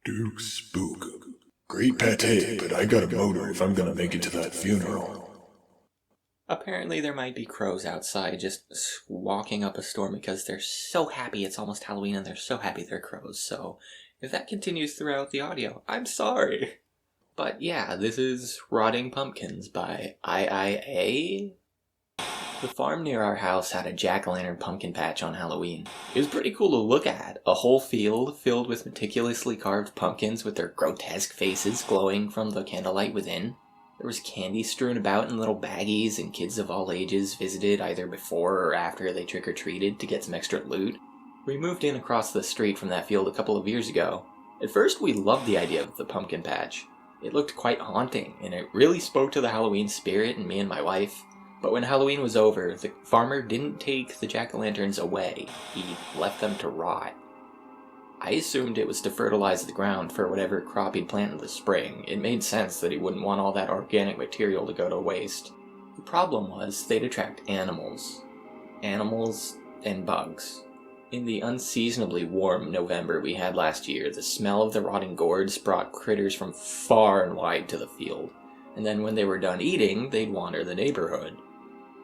Duke Spook. Great pate, but I got a motor if I'm gonna make it to that funeral. Apparently there might be crows outside just walking up a storm because they're so happy it's almost Halloween and they're so happy they're crows. So if that continues throughout the audio, I'm sorry. But yeah, this is Rotting Pumpkins by IIA. The farm near our house had a jack-o'-lantern pumpkin patch on Halloween. It was pretty cool to look at. A whole field filled with meticulously carved pumpkins with their grotesque faces glowing from the candlelight within. There was candy strewn about in little baggies, and kids of all ages visited either before or after they trick-or-treated to get some extra loot. We moved in across the street from that field a couple of years ago. At first we loved the idea of the pumpkin patch. It looked quite haunting, and it really spoke to the Halloween spirit in me and my wife. But when Halloween was over, the farmer didn't take the jack-o'-lanterns away. He left them to rot. I assumed it was to fertilize the ground for whatever crop he'd plant in the spring. It made sense that he wouldn't want all that organic material to go to waste. The problem was they'd attract animals. Animals and bugs. In the unseasonably warm November we had last year, the smell of the rotting gourds brought critters from far and wide to the field. And then when they were done eating, they'd wander the neighborhood.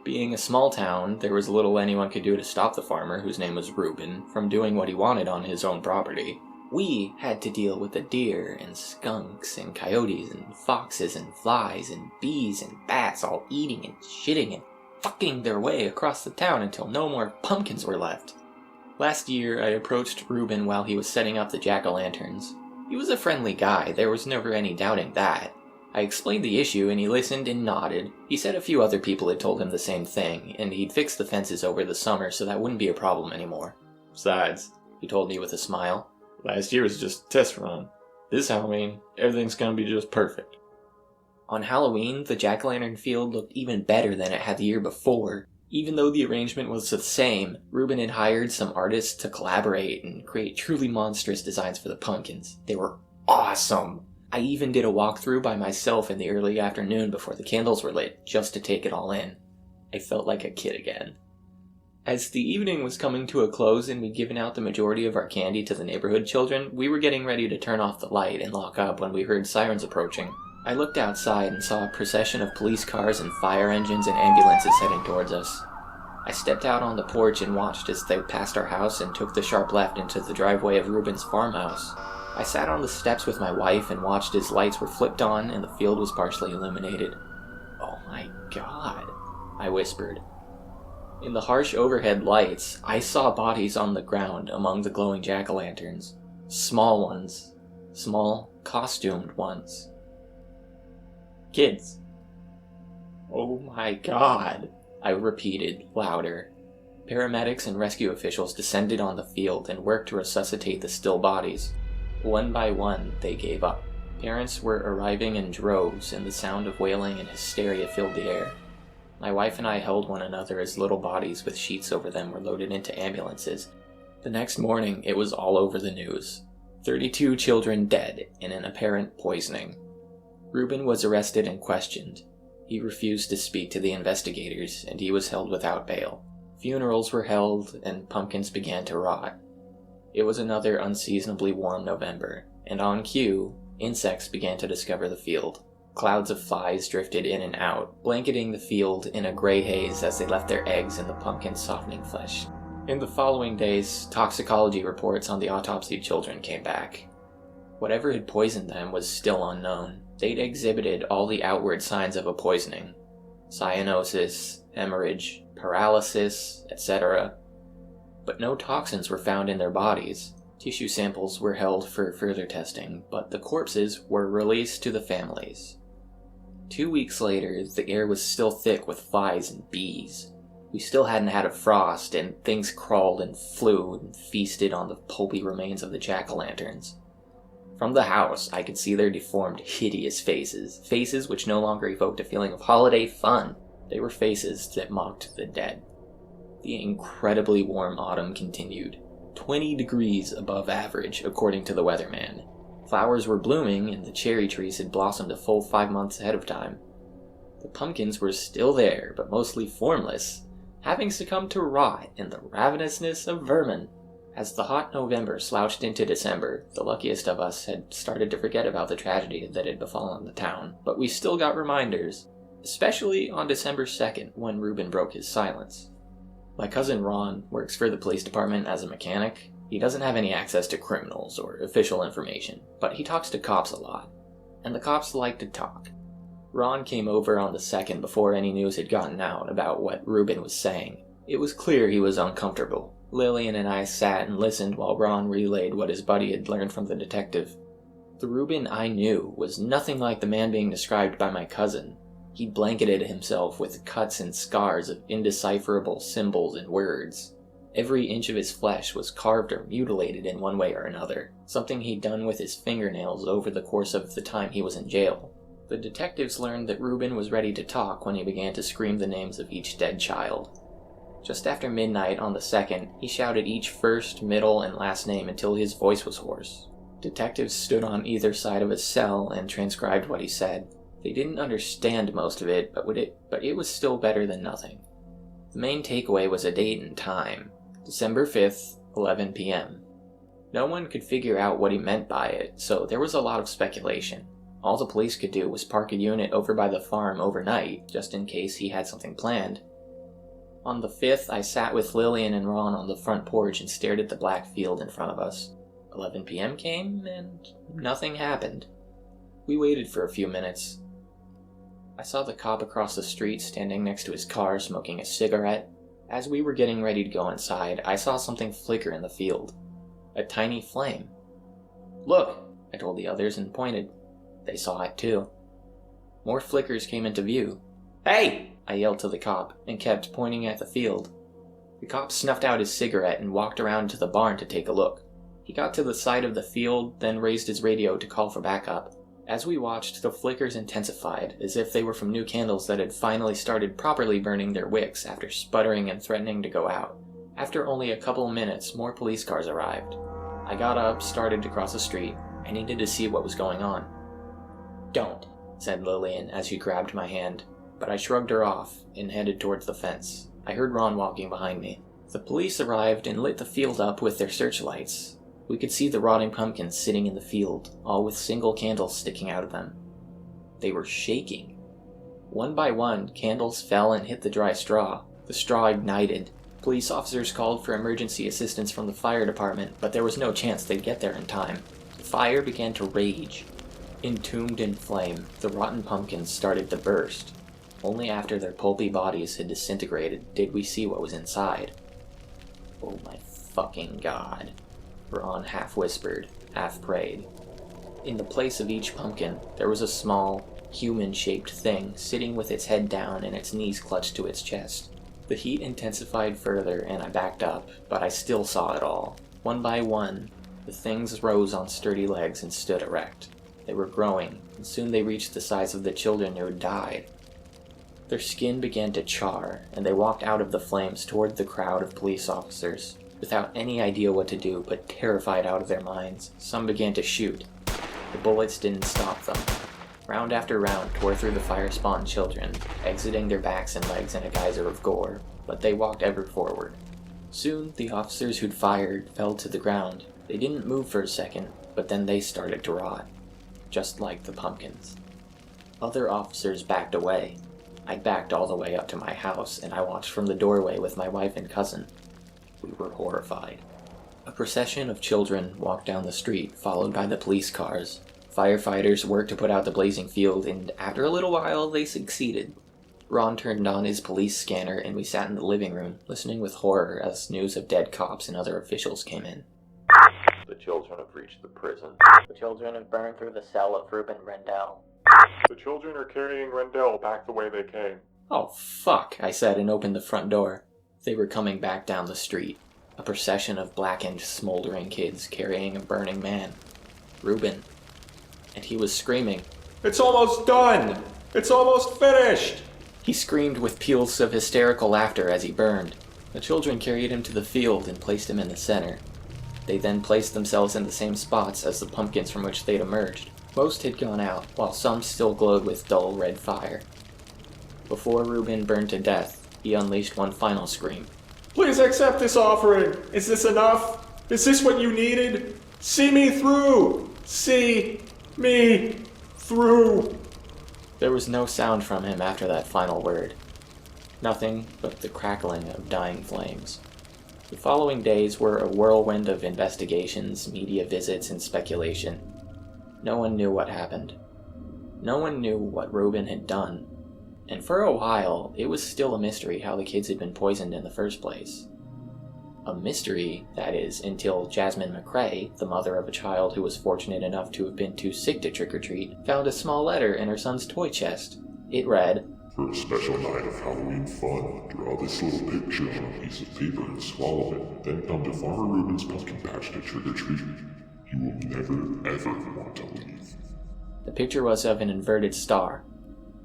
Being a small town, there was little anyone could do to stop the farmer, whose name was Reuben, from doing what he wanted on his own property. We had to deal with the deer and skunks and coyotes and foxes and flies and bees and bats all eating and shitting and fucking their way across the town until no more pumpkins were left. Last year, I approached Reuben while he was setting up the jack-o'-lanterns. He was a friendly guy, there was never any doubting that. I explained the issue and he listened and nodded. He said a few other people had told him the same thing, and he'd fixed the fences over the summer so that wouldn't be a problem anymore. Besides, he told me with a smile, last year was just a test run. This Halloween, everything's gonna be just perfect. On Halloween, the jack-o'-lantern field looked even better than it had the year before. Even though the arrangement was the same, Reuben had hired some artists to collaborate and create truly monstrous designs for the pumpkins. They were awesome! I even did a walkthrough by myself in the early afternoon before the candles were lit, just to take it all in. I felt like a kid again. As the evening was coming to a close and we'd given out the majority of our candy to the neighborhood children, we were getting ready to turn off the light and lock up when we heard sirens approaching. I looked outside and saw a procession of police cars and fire engines and ambulances heading towards us. I stepped out on the porch and watched as they passed our house and took the sharp left into the driveway of Reuben's farmhouse. I sat on the steps with my wife and watched as lights were flipped on and the field was partially illuminated. "Oh my God," I whispered. In the harsh overhead lights, I saw bodies on the ground among the glowing jack-o'-lanterns. Small ones. Small, costumed ones. Kids. "Oh my God," I repeated, louder. Paramedics and rescue officials descended on the field and worked to resuscitate the still bodies. One by one, they gave up. Parents were arriving in droves, and the sound of wailing and hysteria filled the air. My wife and I held one another as little bodies with sheets over them were loaded into ambulances. The next morning, it was all over the news. 32 children dead in an apparent poisoning. Reuben was arrested and questioned. He refused to speak to the investigators, and he was held without bail. Funerals were held, and pumpkins began to rot. It was another unseasonably warm November, and on cue, insects began to discover the field. Clouds of flies drifted in and out, blanketing the field in a gray haze as they left their eggs in the pumpkin's softening flesh. In the following days, toxicology reports on the autopsied children came back. Whatever had poisoned them was still unknown. They'd exhibited all the outward signs of a poisoning. Cyanosis, hemorrhage, paralysis, etc. But no toxins were found in their bodies. Tissue samples were held for further testing, but the corpses were released to the families. 2 weeks later, the air was still thick with flies and bees. We still hadn't had a frost, and things crawled and flew and feasted on the pulpy remains of the jack-o'-lanterns. From the house, I could see their deformed, hideous faces which no longer evoked a feeling of holiday fun. They were faces that mocked the dead. The incredibly warm autumn continued, 20 degrees above average, according to the weatherman. Flowers were blooming, and the cherry trees had blossomed a full 5 months ahead of time. The pumpkins were still there, but mostly formless. having succumbed to rot in the ravenousness of vermin. As the hot November slouched into December, the luckiest of us had started to forget about the tragedy that had befallen the town, but we still got reminders, especially on December 2nd when Reuben broke his silence. My cousin Ron works for the police department as a mechanic. He doesn't have any access to criminals or official information, but he talks to cops a lot, and the cops like to talk. Ron came over on the 2nd before any news had gotten out about what Reuben was saying. It was clear he was uncomfortable. Lillian and I sat and listened while Ron relayed what his buddy had learned from the detective. The Reuben I knew was nothing like the man being described by my cousin. He blanketed himself with cuts and scars of indecipherable symbols and words. Every inch of his flesh was carved or mutilated in one way or another, something he'd done with his fingernails over the course of the time he was in jail. The detectives learned that Reuben was ready to talk when he began to scream the names of each dead child. Just after midnight on the 2nd, he shouted each first, middle, and last name until his voice was hoarse. Detectives stood on either side of his cell and transcribed what he said. They didn't understand most of it, but it was still better than nothing. The main takeaway was a date and time, December 5th, 11 p.m. No one could figure out what he meant by it, so there was a lot of speculation. All the police could do was park a unit over by the farm overnight, just in case he had something planned. On the 5th, I sat with Lillian and Ron on the front porch and stared at the black field in front of us. 11 p.m. came, and nothing happened. We waited for a few minutes. I saw the cop across the street standing next to his car smoking a cigarette. As we were getting ready to go inside, I saw something flicker in the field. A tiny flame. "Look," I told the others and pointed. They saw it too. More flickers came into view. "Hey!" I yelled to the cop, and kept pointing at the field. The cop snuffed out his cigarette and walked around to the barn to take a look. He got to the side of the field, then raised his radio to call for backup. As we watched, the flickers intensified, as if they were from new candles that had finally started properly burning their wicks after sputtering and threatening to go out. After only a couple minutes, more police cars arrived. I got up, started to cross the street. I needed to see what was going on. "Don't," said Lillian as she grabbed my hand. But I shrugged her off and headed towards the fence. I heard Ron walking behind me. The police arrived and lit the field up with their searchlights. We could see the rotting pumpkins sitting in the field, all with single candles sticking out of them. They were shaking. One by one, candles fell and hit the dry straw. The straw ignited. Police officers called for emergency assistance from the fire department, but there was no chance they'd get there in time. The fire began to rage. Entombed in flame, the rotten pumpkins started to burst. Only after their pulpy bodies had disintegrated did we see what was inside. "Oh my fucking god," Ron half whispered, half prayed. In the place of each pumpkin, there was a small, human-shaped thing sitting with its head down and its knees clutched to its chest. The heat intensified further and I backed up, but I still saw it all. One by one, the things rose on sturdy legs and stood erect. They were growing, and soon they reached the size of the children who had died. Their skin began to char, and they walked out of the flames toward the crowd of police officers. Without any idea what to do, but terrified out of their minds, some began to shoot. The bullets didn't stop them. Round after round tore through the fire-spawned children, exiting their backs and legs in a geyser of gore, but they walked ever forward. Soon, the officers who'd fired fell to the ground. They didn't move for a second, but then they started to rot. Just like the pumpkins. Other officers backed away. I backed all the way up to my house, and I watched from the doorway with my wife and cousin. We were horrified. A procession of children walked down the street, followed by the police cars. Firefighters worked to put out the blazing field, and after a little while, they succeeded. Ron turned on his police scanner, and we sat in the living room, listening with horror as news of dead cops and other officials came in. "The children have reached the prison. The children have burned through the cell of Reuben Rendell. The children are carrying Rendell back the way they came." "Oh, fuck," I said and opened the front door. They were coming back down the street. A procession of blackened, smoldering kids carrying a burning man. Reuben. And he was screaming, "It's almost done! It's almost finished!" He screamed with peals of hysterical laughter as he burned. The children carried him to the field and placed him in the center. They then placed themselves in the same spots as the pumpkins from which they'd emerged. Most had gone out, while some still glowed with dull red fire. Before Reuben burned to death, he unleashed one final scream. Please accept this offering. Is this enough? Is this what you needed? See me through! See me through! There was no sound from him after that final word. Nothing but the crackling of dying flames. The following days were a whirlwind of investigations, media visits, and speculation. No one knew what happened. No one knew what Reuben had done. And for a while, it was still a mystery how the kids had been poisoned in the first place. A mystery, that is, until Jasmine McCrae, the mother of a child who was fortunate enough to have been too sick to trick-or-treat, found a small letter in her son's toy chest. It read, For a special night of Halloween fun, draw this little picture on a piece of paper and swallow it. Then come to Farmer Reuben's pumpkin patch to trick-or-treat. You will never, ever want to leave. The picture was of an inverted star,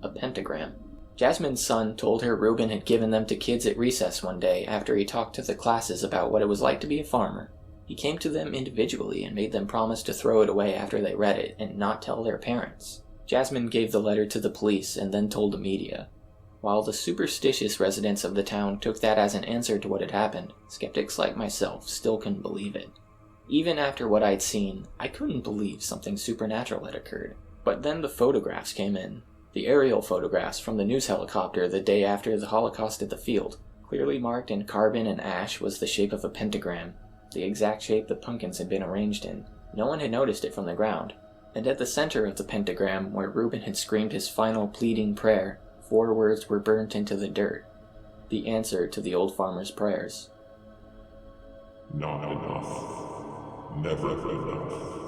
a pentagram. Jasmine's son told her Reuben had given them to kids at recess one day after he talked to the classes about what it was like to be a farmer. He came to them individually and made them promise to throw it away after they read it and not tell their parents. Jasmine gave the letter to the police and then told the media. While the superstitious residents of the town took that as an answer to what had happened, skeptics like myself still couldn't believe it. Even after what I'd seen, I couldn't believe something supernatural had occurred. But then the photographs came in. The aerial photographs from the news helicopter the day after the Holocaust at the field. Clearly marked in carbon and ash was the shape of a pentagram, the exact shape the pumpkins had been arranged in. No one had noticed it from the ground. And at the center of the pentagram, where Reuben had screamed his final pleading prayer, 4 words were burnt into the dirt. The answer to the old farmer's prayers. Not enough. Never enough.